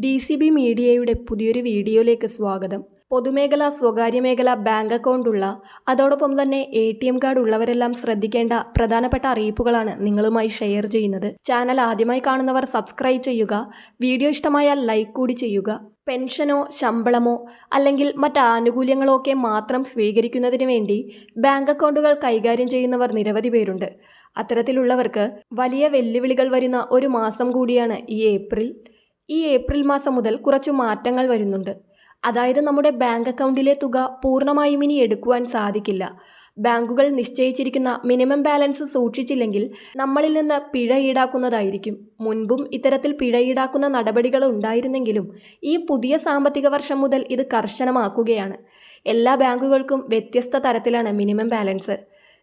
DCB മീഡിയയുടെ പുതിയൊരു വീഡിയോയിലേക്ക് സ്വാഗതം. പൊതുമേഖല, സ്വകാര്യമേഖല ബാങ്ക് അക്കൗണ്ട് ഉള്ള അതോടൊപ്പം തന്നെ ATM കാർഡ് ഉള്ളവരെല്ലാം ശ്രദ്ധിക്കേണ്ട പ്രധാനപ്പെട്ട അറിയിപ്പുകളാണ് നിങ്ങളുമായി ഷെയർ ചെയ്യുന്നത്. ചാനൽ ആദ്യമായി കാണുന്നവർ സബ്സ്ക്രൈബ് ചെയ്യുക. വീഡിയോ ഇഷ്ടമായാൽ ലൈക്ക് കൂടി ചെയ്യുക. പെൻഷനോ ശമ്പളമോ അല്ലെങ്കിൽ മറ്റ് ആനുകൂല്യങ്ങളോ ഒക്കെ മാത്രം സ്വീകരിക്കുന്നതിന് വേണ്ടി ബാങ്ക് അക്കൗണ്ടുകൾ കൈകാര്യം ചെയ്യുന്നവർ നിരവധി പേരുണ്ട്. അത്തരത്തിലുള്ളവർക്ക് വലിയ വെല്ലുവിളികൾ വരുന്ന ഒരു മാസം കൂടിയാണ് ഈ ഏപ്രിൽ മാസം മുതൽ കുറച്ചു മാറ്റങ്ങൾ വരുന്നുണ്ട്. അതായത് നമ്മുടെ ബാങ്ക് അക്കൗണ്ടിലെ തുക പൂർണ്ണമായും ഇനി എടുക്കുവാൻ സാധിക്കില്ല. ബാങ്കുകൾ നിശ്ചയിച്ചിരിക്കുന്ന മിനിമം ബാലൻസ് സൂക്ഷിച്ചില്ലെങ്കിൽ നമ്മളിൽ നിന്ന് പിഴ ഈടാക്കുന്നതായിരിക്കും. മുൻപും ഇത്തരത്തിൽ പിഴ ഈടാക്കുന്ന നടപടികൾ ഉണ്ടായിരുന്നെങ്കിലും ഈ പുതിയ സാമ്പത്തിക വർഷം മുതൽ ഇത് കർശനമാക്കുകയാണ്. എല്ലാ ബാങ്കുകൾക്കും വ്യത്യസ്ത തരത്തിലാണ് minimum balance.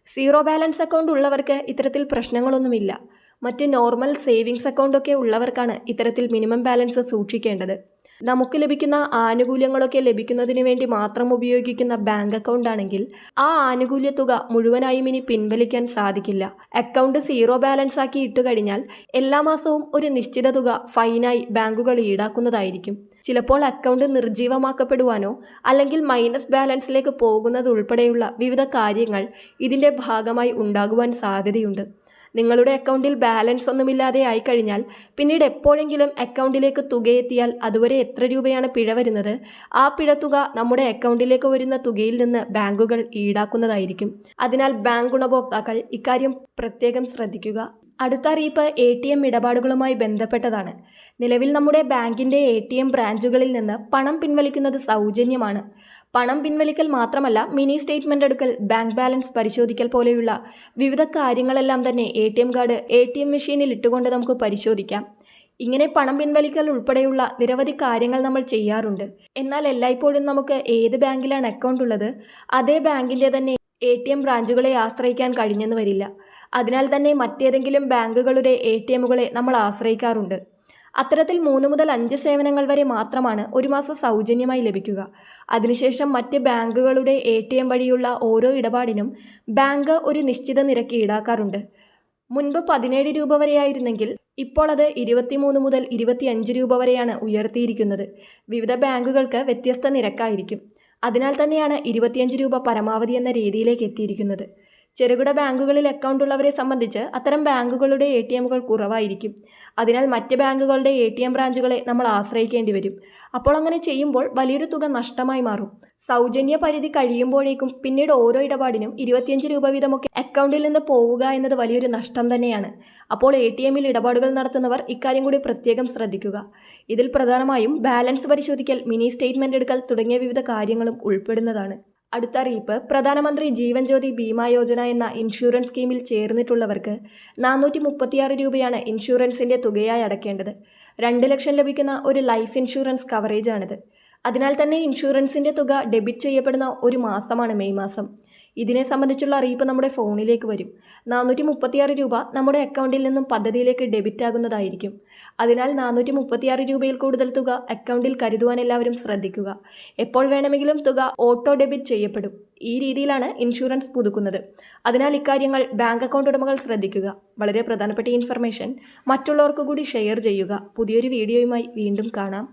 Zero balance account ഉള്ളവർക്ക് ഇത്തരത്തിൽ പ്രശ്നങ്ങളൊന്നുമില്ല. മറ്റ് നോർമൽ സേവിങ്സ് അക്കൗണ്ടൊക്കെ ഉള്ളവർക്കാണ് ഇത്തരത്തിൽ മിനിമം ബാലൻസ് സൂക്ഷിക്കേണ്ടത്. നമുക്ക് ലഭിക്കുന്ന ആനുകൂല്യങ്ങളൊക്കെ ലഭിക്കുന്നതിന് വേണ്ടി മാത്രം ഉപയോഗിക്കുന്ന ബാങ്ക് അക്കൗണ്ട് ആണെങ്കിൽ ആ ആനുകൂല്യ തുക മുഴുവനായും ഇനി പിൻവലിക്കാൻ സാധിക്കില്ല. അക്കൗണ്ട് സീറോ ബാലൻസ് ആക്കി ഇട്ടുകഴിഞ്ഞാൽ എല്ലാ മാസവും ഒരു നിശ്ചിത തുക ഫൈനായി ബാങ്കുകൾ ഈടാക്കുന്നതായിരിക്കും. ചിലപ്പോൾ അക്കൗണ്ട് നിർജ്ജീവമാക്കപ്പെടുവാനോ അല്ലെങ്കിൽ മൈനസ് ബാലൻസിലേക്ക് പോകുന്നത് ഉൾപ്പെടെയുള്ള വിവിധ കാര്യങ്ങൾ ഇതിൻ്റെ ഭാഗമായി ഉണ്ടാകുവാൻ സാധ്യതയുണ്ട്. നിങ്ങളുടെ അക്കൗണ്ടിൽ ബാലൻസ് ഒന്നുമില്ലാതെ ആയിക്കഴിഞ്ഞാൽ പിന്നീട് എപ്പോഴെങ്കിലും അക്കൗണ്ടിലേക്ക് തുകയെത്തിയാൽ അതുവരെ എത്ര രൂപയാണ് പിഴ വരുന്നത്, ആ പിഴത്തുക നമ്മുടെ അക്കൗണ്ടിലേക്ക് വരുന്ന തുകയിൽ നിന്ന് ബാങ്കുകൾ ഈടാക്കുന്നതായിരിക്കും. അതിനാൽ ബാങ്ക് ഗുണഭോക്താക്കൾ ഇക്കാര്യം പ്രത്യേകം ശ്രദ്ധിക്കുക. അടുത്ത അറിയിപ്പ് ATM ഇടപാടുകളുമായി ബന്ധപ്പെട്ടതാണ്. നിലവിൽ നമ്മുടെ ബാങ്കിൻ്റെ ATM ബ്രാഞ്ചുകളിൽ നിന്ന് പണം പിൻവലിക്കുന്നത് സൗജന്യമാണ്. പണം പിൻവലിക്കൽ മാത്രമല്ല, മിനി സ്റ്റേറ്റ്മെൻ്റ് എടുക്കൽ, ബാങ്ക് ബാലൻസ് പരിശോധിക്കൽ പോലെയുള്ള വിവിധ കാര്യങ്ങളെല്ലാം തന്നെ ATM കാർഡ് ATM മെഷീനിൽ ഇട്ടുകൊണ്ട് നമുക്ക് പരിശോധിക്കാം. ഇങ്ങനെ പണം പിൻവലിക്കൽ ഉൾപ്പെടെയുള്ള നിരവധി കാര്യങ്ങൾ നമ്മൾ ചെയ്യാറുണ്ട്. എന്നാൽ എല്ലായ്പ്പോഴും നമുക്ക് ഏത് ബാങ്കിലാണ് അക്കൗണ്ട് ഉള്ളത് അതേ ബാങ്കിൻ്റെ തന്നെ ATM ബ്രാഞ്ചുകളെ ആശ്രയിക്കാൻ കഴിഞ്ഞെന്ന് വരില്ല. അതിനാൽ തന്നെ മറ്റേതെങ്കിലും ബാങ്കുകളുടെ ATMകളെ നമ്മൾ ആശ്രയിക്കാറുണ്ട്. അത്തരത്തിൽ 3 മുതൽ 5 സേവനങ്ങൾ വരെ മാത്രമാണ് ഒരു മാസം സൗജന്യമായി ലഭിക്കുക. അതിനുശേഷം മറ്റ് ബാങ്കുകളുടെ ATM വഴിയുള്ള ഓരോ ഇടപാടിനും ബാങ്ക് ഒരു നിശ്ചിത നിരക്ക് ഈടാക്കാറുണ്ട്. മുൻപ് 17 രൂപ വരെയായിരുന്നെങ്കിൽ ഇപ്പോൾ അത് 23 മുതൽ 25 രൂപ വരെയാണ് ഉയർത്തിയിരിക്കുന്നത്. വിവിധ ബാങ്കുകൾക്ക് വ്യത്യസ്ത നിരക്കായിരിക്കും. അതിനാൽ തന്നെയാണ് 25 രൂപ പരമാവധി എന്ന രീതിയിലേക്ക് എത്തിയിരിക്കുന്നത്. ചെറുകിട ബാങ്കുകളിൽ അക്കൗണ്ട് ഉള്ളവരെ സംബന്ധിച്ച് അത്തരം ബാങ്കുകളുടെ ATMകൾ കുറവായിരിക്കും. അതിനാൽ മറ്റ് ബാങ്കുകളുടെ ATM ബ്രാഞ്ചുകളെ നമ്മൾ ആശ്രയിക്കേണ്ടി വരും. അപ്പോൾ അങ്ങനെ ചെയ്യുമ്പോൾ വലിയൊരു തുക നഷ്ടമായി മാറും. സൗജന്യ പരിധി കഴിയുമ്പോഴേക്കും പിന്നീട് ഓരോ ഇടപാടിനും 25 രൂപ വീതമൊക്കെ അക്കൗണ്ടിൽ നിന്ന് പോവുക എന്നത് വലിയൊരു നഷ്ടം തന്നെയാണ്. അപ്പോൾ ATMൽ ഇടപാടുകൾ നടത്തുന്നവർ ഇക്കാര്യം കൂടി പ്രത്യേകം ശ്രദ്ധിക്കുക. ഇതിൽ പ്രധാനമായും ബാലൻസ് പരിശോധിക്കൽ, മിനി സ്റ്റേറ്റ്മെൻ്റ് എടുക്കൽ തുടങ്ങിയ വിവിധ കാര്യങ്ങളും ഉൾപ്പെടുന്നതാണ്. അടുത്ത അറിയിപ്പ്, പ്രധാനമന്ത്രി ജീവൻ ജ്യോതി ബീമാ യോജന എന്ന ഇൻഷുറൻസ് സ്കീമിൽ ചേർന്നിട്ടുള്ളവർക്ക് 436 രൂപയാണ് ഇൻഷുറൻസിൻ്റെ തുകയായി അടയ്ക്കേണ്ടത്. 2 ലക്ഷം ലഭിക്കുന്ന ഒരു ലൈഫ് ഇൻഷുറൻസ് കവറേജാണിത്. അതിനാൽ തന്നെ ഇൻഷുറൻസിൻ്റെ തുക ഡെബിറ്റ് ചെയ്യപ്പെടുന്ന ഒരു മാസമാണ് മെയ് മാസം. ഇതിനെ സംബന്ധിച്ചുള്ള അറിയിപ്പ് നമ്മുടെ ഫോണിലേക്ക് വരും. 436 രൂപ നമ്മുടെ അക്കൗണ്ടിൽ നിന്നും പദ്ധതിയിലേക്ക് ഡെബിറ്റ് ആകുന്നതായിരിക്കും. അതിനാൽ 436 രൂപയിൽ കൂടുതൽ തുക അക്കൗണ്ടിൽ കരുതുവാൻ എല്ലാവരും ശ്രദ്ധിക്കുക. എപ്പോൾ വേണമെങ്കിലും തുക ഓട്ടോ ഡെബിറ്റ് ചെയ്യപ്പെടും. ഈ രീതിയിലാണ് ഇൻഷുറൻസ് പുതുക്കുന്നത്. അതിനാൽ ഇക്കാര്യങ്ങൾ ബാങ്ക് അക്കൗണ്ട് ഉടമകൾ ശ്രദ്ധിക്കുക. വളരെ പ്രധാനപ്പെട്ട ഇൻഫർമേഷൻ മറ്റുള്ളവർക്ക് കൂടി ഷെയർ ചെയ്യുക. പുതിയൊരു വീഡിയോയുമായി വീണ്ടും കാണാം.